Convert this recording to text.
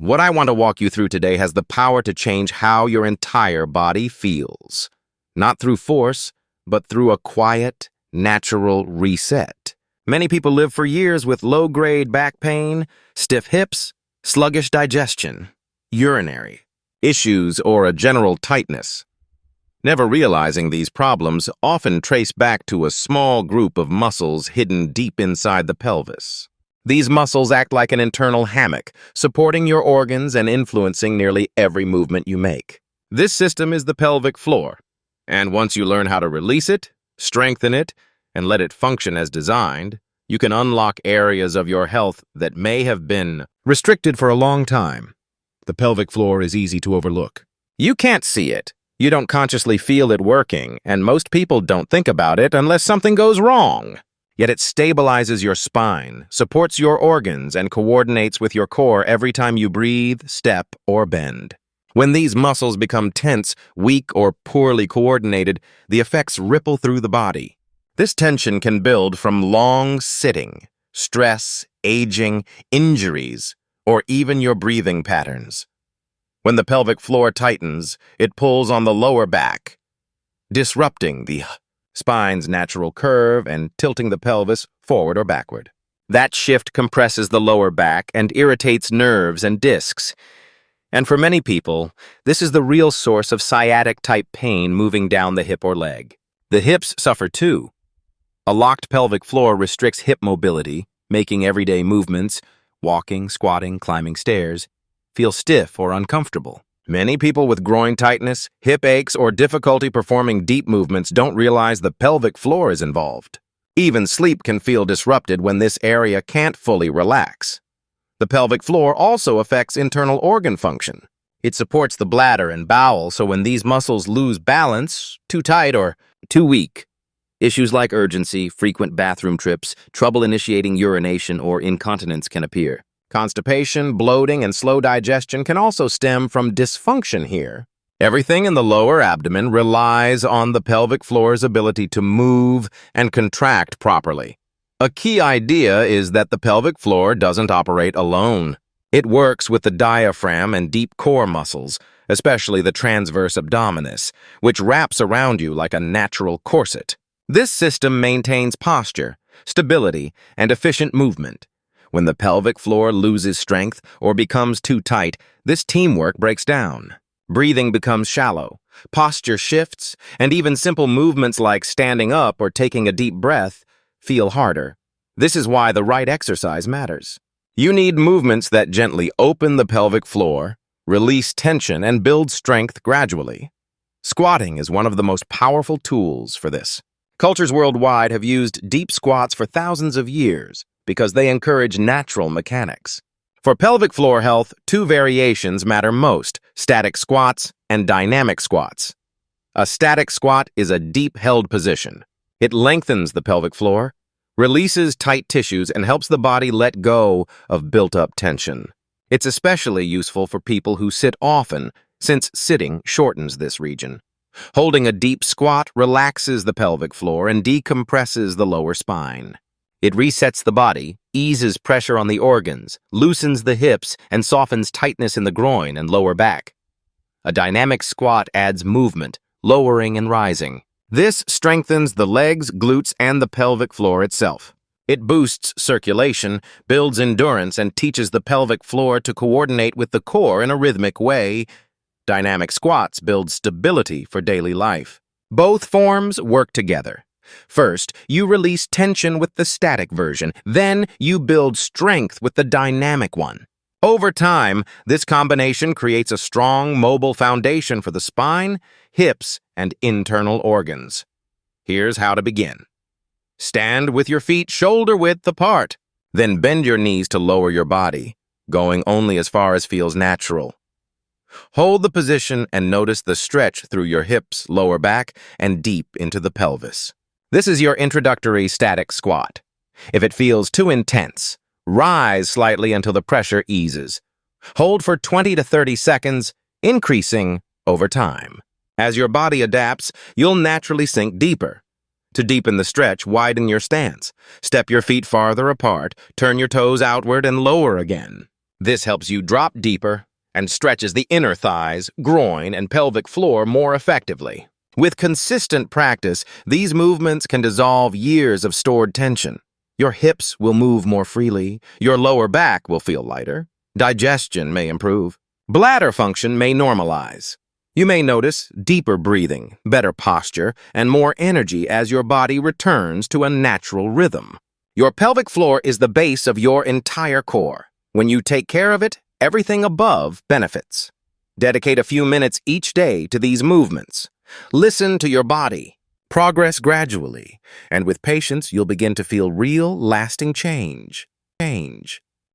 What I want to walk you through today has the power to change how your entire body feels. Not through force, but through a quiet, natural reset. Many people live for years with low-grade back pain, stiff hips, sluggish digestion, urinary issues, or a general tightness. Never realizing these problems often trace back to a small group of muscles hidden deep inside the pelvis. These muscles act like an internal hammock, supporting your organs and influencing nearly every movement you make. This system is the pelvic floor, and once you learn how to release it, strengthen it, and let it function as designed, you can unlock areas of your health that may have been restricted for a long time. The pelvic floor is easy to overlook. You can't see it. You don't consciously feel it working, and most people don't think about it unless something goes wrong. Yet it stabilizes your spine, supports your organs, and coordinates with your core every time you breathe, step, or bend. When these muscles become tense, weak, or poorly coordinated, the effects ripple through the body. This tension can build from long sitting, stress, aging, injuries, or even your breathing patterns. When the pelvic floor tightens, it pulls on the lower back, disrupting the spine's natural curve and tilting the pelvis forward or backward. That shift compresses the lower back and irritates nerves and discs. And for many people, this is the real source of sciatic-type pain moving down the hip or leg. The hips suffer too. A locked pelvic floor restricts hip mobility, making everyday movements, walking, squatting, climbing stairs, feel stiff or uncomfortable. Many people with groin tightness, hip aches, or difficulty performing deep movements don't realize the pelvic floor is involved. Even sleep can feel disrupted when this area can't fully relax. The pelvic floor also affects internal organ function. It supports the bladder and bowel, so when these muscles lose balance, too tight or too weak, issues like urgency, frequent bathroom trips, trouble initiating urination, or incontinence can appear. Constipation, bloating, and slow digestion can also stem from dysfunction here. Everything in the lower abdomen relies on the pelvic floor's ability to move and contract properly. A key idea is that the pelvic floor doesn't operate alone. It works with the diaphragm and deep core muscles, especially the transverse abdominis, which wraps around you like a natural corset. This system maintains posture, stability, and efficient movement. When the pelvic floor loses strength or becomes too tight, this teamwork breaks down. Breathing becomes shallow, posture shifts, and even simple movements like standing up or taking a deep breath feel harder. This is why the right exercise matters. You need movements that gently open the pelvic floor, release tension, and build strength gradually. Squatting is one of the most powerful tools for this. Cultures worldwide have used deep squats for thousands of years because they encourage natural mechanics. For pelvic floor health, two variations matter most: static squats and dynamic squats. A static squat is a deep-held position. It lengthens the pelvic floor, releases tight tissues, and helps the body let go of built-up tension. It's especially useful for people who sit often, since sitting shortens this region. Holding a deep squat relaxes the pelvic floor and decompresses the lower spine. It resets the body, eases pressure on the organs, loosens the hips, and softens tightness in the groin and lower back. A dynamic squat adds movement, lowering and rising. This strengthens the legs, glutes, and the pelvic floor itself. It boosts circulation, builds endurance, and teaches the pelvic floor to coordinate with the core in a rhythmic way. Dynamic squats build stability for daily life. Both forms work together. First, you release tension with the static version. Then, you build strength with the dynamic one. Over time, this combination creates a strong, mobile foundation for the spine, hips, and internal organs. Here's how to begin. Stand with your feet shoulder-width apart. Then bend your knees to lower your body, going only as far as feels natural. Hold the position and notice the stretch through your hips, lower back, and deep into the pelvis. This is your introductory static squat. If it feels too intense, rise slightly until the pressure eases. Hold for 20 to 30 seconds, increasing over time. As your body adapts, you'll naturally sink deeper. To deepen the stretch, widen your stance. Step your feet farther apart, turn your toes outward, and lower again. This helps you drop deeper and stretches the inner thighs, groin, and pelvic floor more effectively. With consistent practice, these movements can dissolve years of stored tension. Your hips will move more freely, your lower back will feel lighter, digestion may improve, bladder function may normalize. You may notice deeper breathing, better posture, and more energy as your body returns to a natural rhythm. Your pelvic floor is the base of your entire core. When you take care of it, everything above benefits. Dedicate a few minutes each day to these movements. Listen to your body. Progress gradually, and with patience, you'll begin to feel real, lasting change.